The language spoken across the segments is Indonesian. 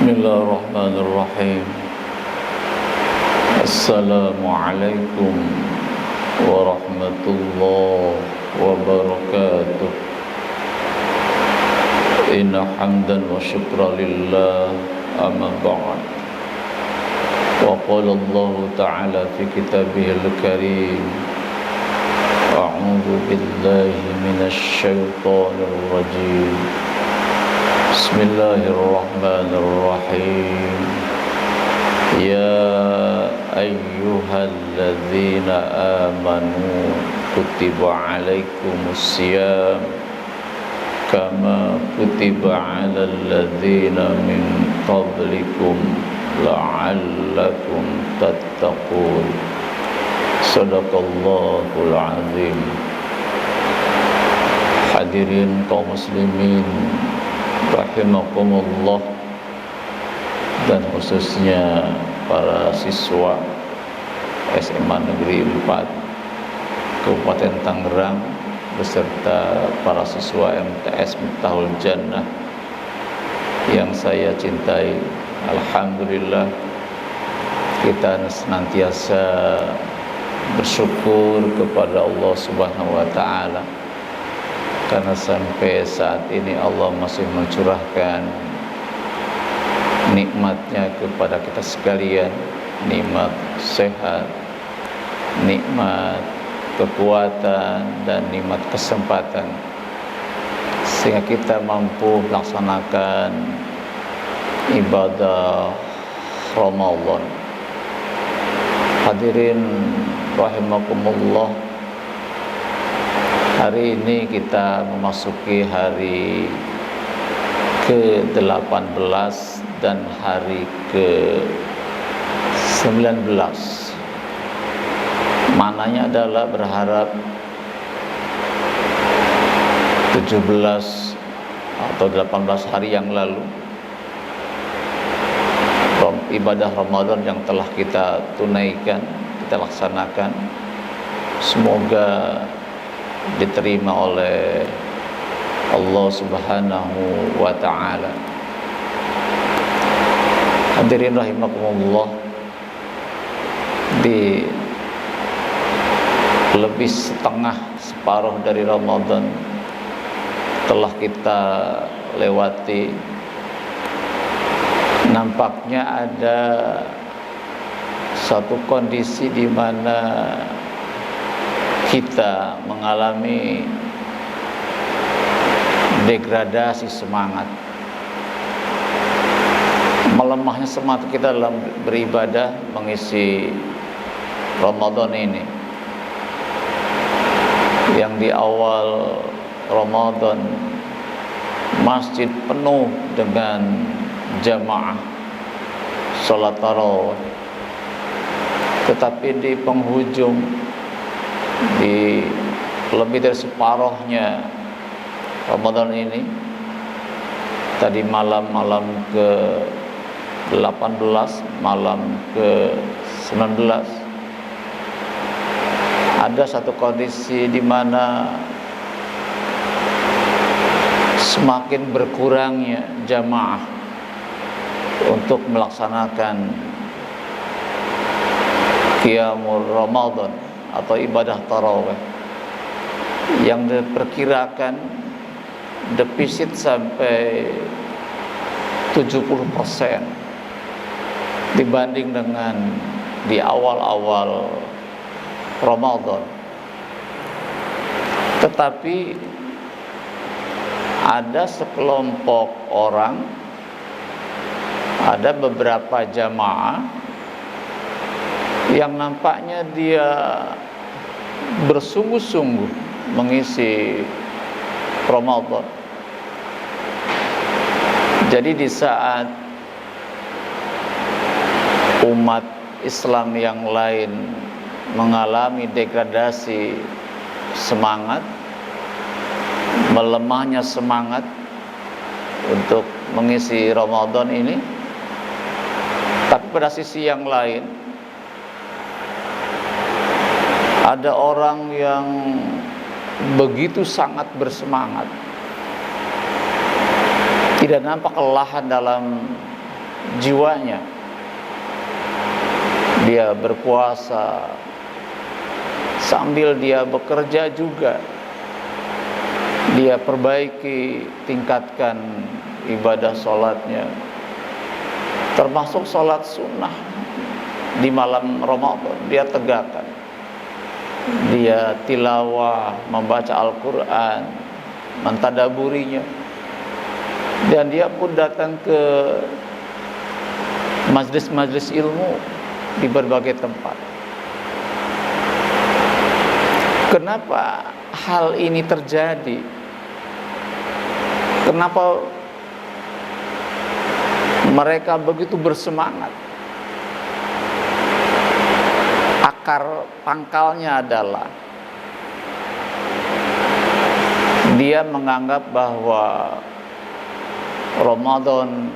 Bismillahirrahmanirrahim. Assalamualaikum warahmatullahi wabarakatuh. Inna hamdan wa syukra lillah, amma ba'd. Wa qala Allah ta'ala fi kitabihil karim, a'udzu billahi minasy syaithanir rajim. Bismillahirrahmanirrahim. Ya ayyuhalladzina amanu kutiba alaikumusiyam kama kutiba alal ladzina min qablikum la'allakum tattaqun. Shadaqallahul azim. Hadirin kaum muslimin rahimakumullah, dan khususnya para siswa SMA Negeri 4 Kabupaten Tangerang beserta para siswa MTS Miftahul Jannah yang saya cintai. Alhamdulillah, kita senantiasa bersyukur kepada Allah Subhanahu wa ta'ala, karena sampai saat ini Allah masih mencurahkan nikmatnya kepada kita sekalian, nikmat sehat, nikmat kekuatan, dan nikmat kesempatan, sehingga kita mampu melaksanakan ibadah Ramadan. Hadirin rahimakumullah, hari ini kita memasuki hari ke-18 dan hari ke-19. Maknanya adalah berharap 17 atau 18 hari yang lalu ibadah Ramadan yang telah kita tunaikan, kita laksanakan, semoga diterima oleh Allah Subhanahu wa ta'ala. Hadirin rahimakumullah, di lebih separuh dari Ramadan telah kita lewati. Nampaknya ada satu kondisi di mana kita mengalami degradasi semangat, melemahnya semangat kita dalam beribadah mengisi Ramadan ini. Yang di awal Ramadan masjid penuh dengan jamaah salat tarawih, tetapi di penghujung, di lebih dari separuhnya Ramadan ini, tadi malam ke-18, malam ke-19, ada satu kondisi di mana semakin berkurangnya jamaah untuk melaksanakan qiyamul Ramadan atau ibadah tarawih, yang diperkirakan defisit sampai 70% dibanding dengan di awal-awal Ramadan. Tetapi ada sekelompok orang, ada beberapa jamaah yang nampaknya dia bersungguh-sungguh mengisi Ramadan. Jadi di saat umat Islam yang lain mengalami degradasi semangat, melemahnya semangat untuk mengisi Ramadan ini, tapi pada sisi yang lain ada orang yang begitu sangat bersemangat, tidak nampak kelelahan dalam jiwanya. Dia berpuasa sambil dia bekerja juga. Dia perbaiki, tingkatkan ibadah sholatnya, termasuk sholat sunnah di malam Ramadan dia tegakkan. Dia tilawah, membaca Al-Quran, mentadaburinya, dan dia pun datang ke majlis-majlis ilmu di berbagai tempat. Kenapa hal ini terjadi? Kenapa mereka begitu bersemangat? Akar pangkalnya adalah dia menganggap bahwa Ramadan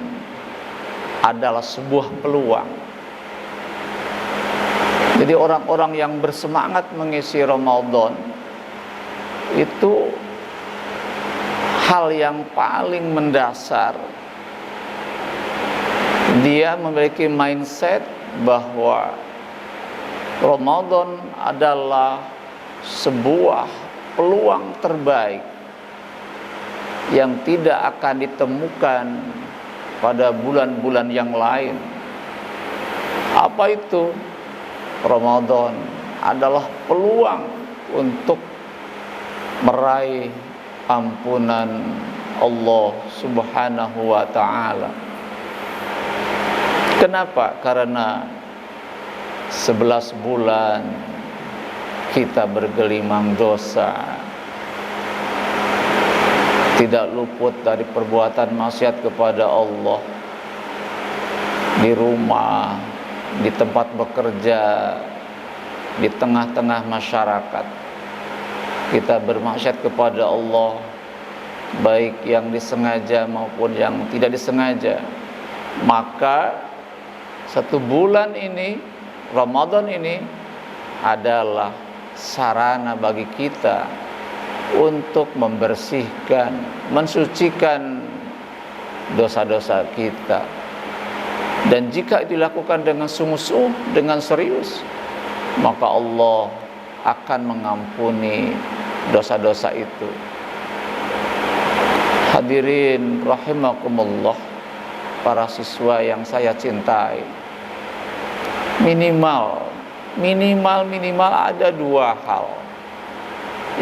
adalah sebuah peluang. Jadi orang-orang yang bersemangat mengisi Ramadan itu hal yang paling mendasar. Dia memiliki mindset bahwa Ramadan adalah sebuah peluang terbaik yang tidak akan ditemukan pada bulan-bulan yang lain. Apa itu? Ramadan adalah peluang untuk meraih ampunan Allah Subhanahu wa ta'ala. Kenapa? Karena 11 bulan kita bergelimang dosa, tidak luput dari perbuatan maksiat kepada Allah, di rumah, di tempat bekerja, di tengah-tengah masyarakat. Kita bermaksiat kepada Allah, baik yang disengaja maupun yang tidak disengaja. Maka 1 bulan ini, Ramadan ini adalah sarana bagi kita untuk membersihkan, mensucikan dosa-dosa kita. Dan jika dilakukan dengan sungguh-sungguh, dengan serius, maka Allah akan mengampuni dosa-dosa itu. Hadirin rahimakumullah, para siswa yang saya cintai, minimal ada 2 hal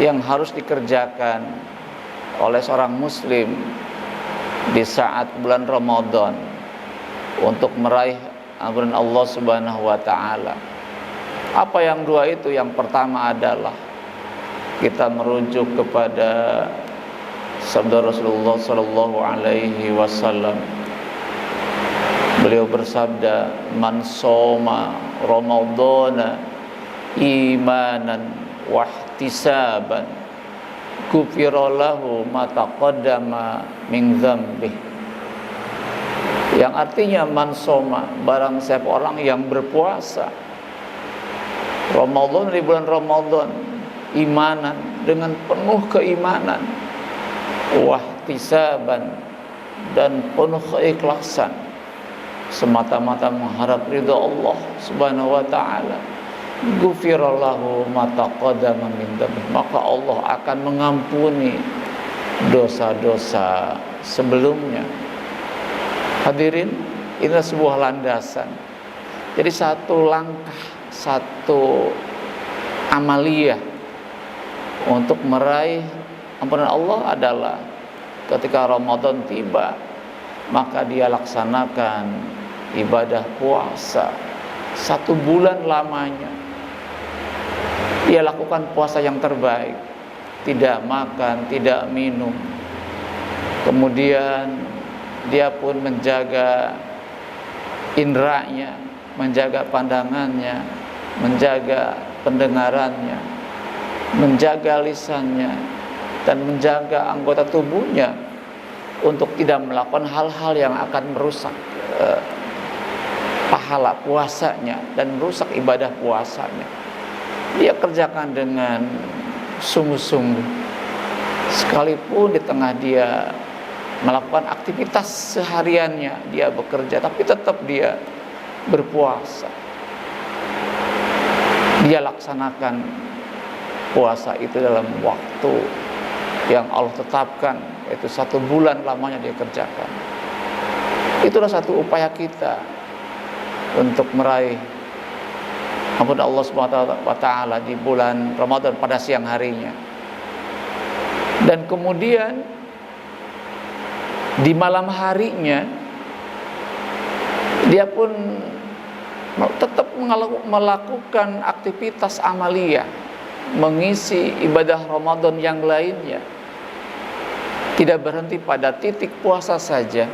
yang harus dikerjakan oleh seorang muslim di saat bulan Ramadan untuk meraih ampunan Allah Subhanahu wa ta'ala. Apa yang 2 itu? Yang pertama adalah kita merujuk kepada sabda Rasulullah sallallahu alaihi wasallam. Beliau bersabda, "Man shoma Ramadana imanan wa ihtisaban, ghufira lahu ma taqaddama min dzambih." Yang artinya man shoma, barang siapa orang yang berpuasa Ramadan, di bulan Ramadan, imanan, dengan penuh keimanan, wa ihtisaban, dan penuh keikhlasan, semata-mata mengharap ridha Allah Subhanahu wa ta'ala, ghufirallahu ma taqaddama min dzambih, maka Allah akan mengampuni dosa-dosa sebelumnya. Hadirin, ini sebuah landasan. Jadi 1 langkah, 1 amaliyah untuk meraih ampunan Allah adalah ketika Ramadan tiba, maka dia laksanakan ibadah puasa 1 bulan lamanya. Dia lakukan puasa yang terbaik, tidak makan, tidak minum. Kemudian dia pun menjaga indranya, menjaga pandangannya, menjaga pendengarannya, menjaga lisannya, dan menjaga anggota tubuhnya untuk tidak melakukan hal-hal yang akan merusak pahala puasanya dan merusak ibadah puasanya. Dia kerjakan dengan sungguh-sungguh, sekalipun di tengah dia melakukan aktivitas sehariannya, dia bekerja tapi tetap dia berpuasa. Dia laksanakan puasa itu dalam waktu yang Allah tetapkan, yaitu 1 bulan lamanya dia kerjakan. Itulah satu upaya kita untuk meraih ampun Allah Subhanahu wa taala di bulan Ramadan pada siang harinya. Dan kemudian di malam harinya dia pun tetap melakukan aktivitas amaliyah, mengisi ibadah Ramadan yang lainnya. Tidak berhenti pada titik puasa saja,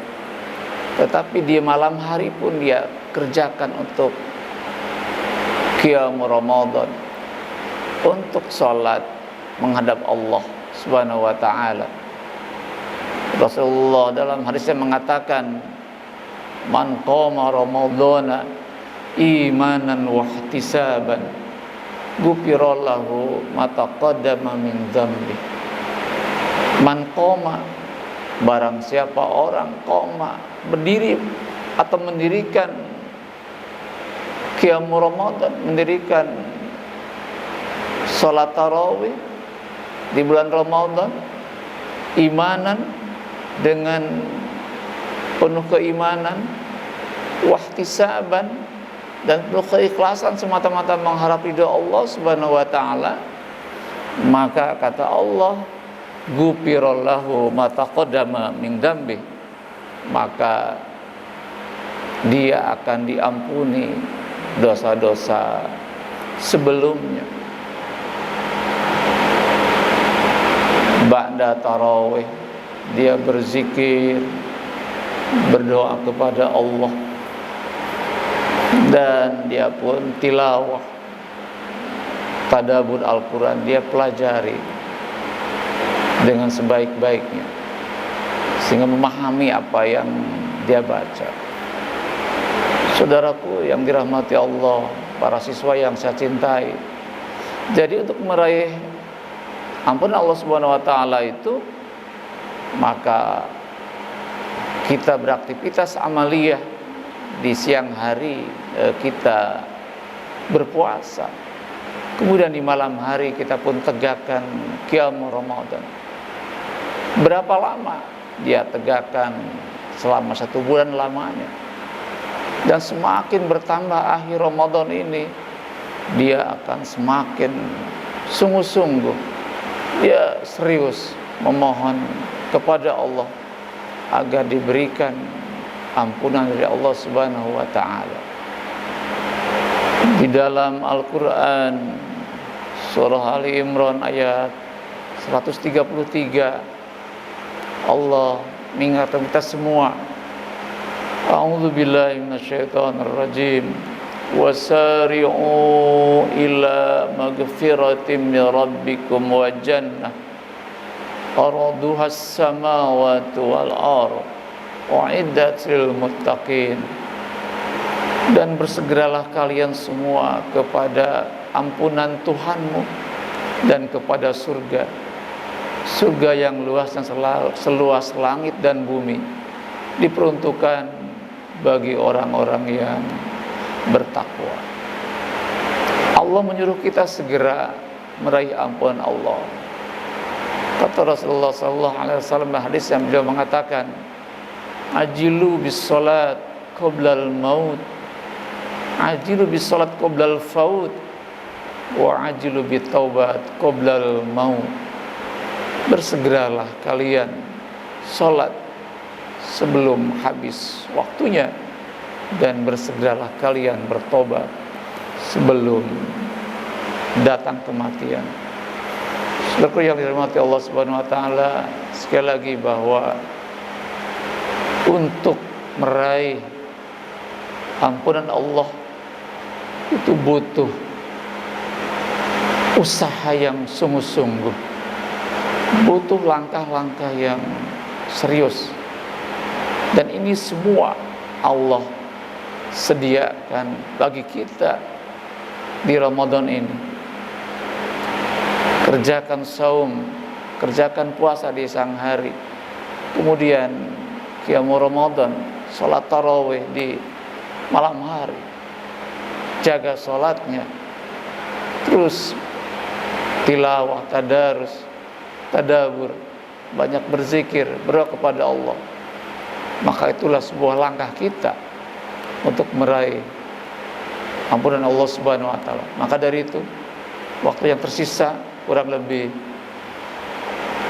tetapi di malam hari pun dia kerjakan untuk qiyam Ramadan, untuk sholat menghadap Allah Subhanahu wa ta'ala. Rasulullah dalam hadisnya mengatakan, man qama ramadhana imanan wa ihtisaban ghufira lahu ma taqaddama min dzambi. Man qama, barang siapa orang qama, berdiri atau mendirikan qiyam Ramadan, mendirikan salat tarawih di bulan Ramadan, imanan, dengan penuh keimanan, wahtisaban, dan penuh keikhlasan semata-mata mengharap ridha Allah Subhanahu wa taala, maka kata Allah, ghufirallahu ma taqaddama min dzambi, maka dia akan diampuni dosa-dosa sebelumnya. Ba'da tarawih dia berzikir, berdoa kepada Allah, dan dia pun tilawah, tadabbur Al-Quran, dia pelajari dengan sebaik-baiknya sehingga memahami apa yang dia baca. Saudaraku yang dirahmati Allah, para siswa yang saya cintai, jadi untuk meraih ampunan Allah Subhanahu wa taala itu, maka kita beraktivitas amaliyah. Di siang hari kita berpuasa, kemudian di malam hari kita pun tegakkan qiyam Ramadan. Berapa lama dia tegakkan? Selama 1 bulan lamanya. Dan semakin bertambah akhir Ramadan ini, dia akan semakin sungguh-sungguh, dia serius memohon kepada Allah agar diberikan ampunan dari Allah Subhanahu wa ta'ala. Di dalam Al-Quran surah Ali Imran ayat 133, Allah mengingatkan kita semua, a'udzu billahi minasyaitonir rajim, wasari'u ila magfiratin min rabbikum wa jannah arduhas samawati wal ardh u'iddat lil muttaqin. Dan bersegeralah kalian semua kepada ampunan Tuhanmu dan kepada surga, surga yang luas dan seluas langit dan bumi, diperuntukkan bagi orang-orang yang bertakwa. Allah menyuruh kita segera meraih ampunan Allah. Kata Rasulullah SAW hadis yang beliau mengatakan, ajilu bis salat qoblal maut, ajilu bis salat qoblal faut, wa ajilu bit taubat qoblal maut. Bersegeralah kalian salat sebelum habis waktunya, dan bersegeralah kalian bertobat sebelum datang kematian. Saudaraku yang dirahmati Allah Subhanahu wa taala, sekali lagi bahwa untuk meraih ampunan Allah itu butuh usaha yang sungguh-sungguh, butuh langkah-langkah yang serius. Dan ini semua Allah sediakan bagi kita di Ramadan ini. Kerjakan saum, kerjakan puasa di siang hari, kemudian qiyamul Ramadan, salat tarawih di malam hari, jaga salatnya, terus tilawah, tadarus, tadabur, banyak berzikir, berdoa kepada Allah, maka itulah sebuah langkah kita untuk meraih ampunan Allah Subhanahu wa taala. Maka dari itu, waktu yang tersisa kurang lebih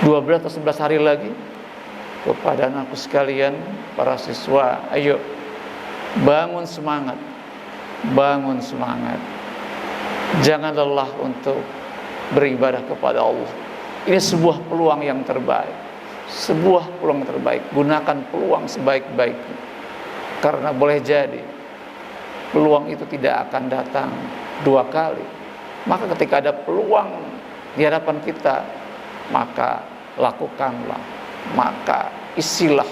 12 atau 11 hari lagi, kepada anakku sekalian, para siswa, ayo bangun semangat, bangun semangat. Jangan lelah untuk beribadah kepada Allah. Ini sebuah peluang yang terbaik, sebuah peluang terbaik. Gunakan peluang sebaik-baiknya, karena boleh jadi peluang itu tidak akan datang dua kali. Maka ketika ada peluang di hadapan kita, maka lakukanlah, maka isilah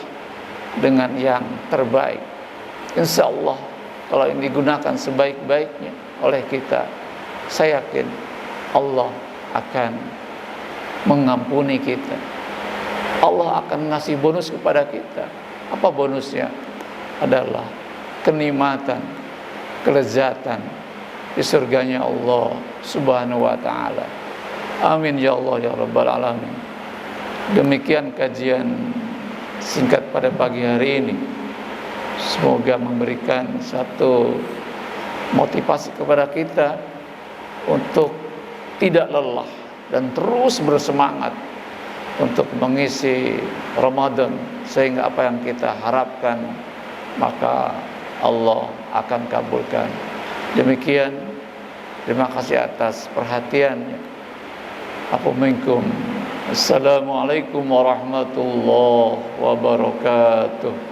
dengan yang terbaik. Insya Allah kalau ini digunakan sebaik-baiknya oleh kita, saya yakin Allah akan mengampuni kita. Allah akan ngasih bonus kepada kita. Apa bonusnya? Adalah kenikmatan, kelezatan di surganya Allah Subhanahu wa ta'ala. Amin ya Allah ya Rabbal Alamin. Demikian kajian singkat pada pagi hari ini. Semoga memberikan satu motivasi kepada kita untuk tidak lelah dan terus bersemangat untuk mengisi Ramadan, sehingga apa yang kita harapkan maka Allah akan kabulkan. Demikian, terima kasih atas perhatiannya. Aku minkum. Assalamualaikum warahmatullahi wabarakatuh.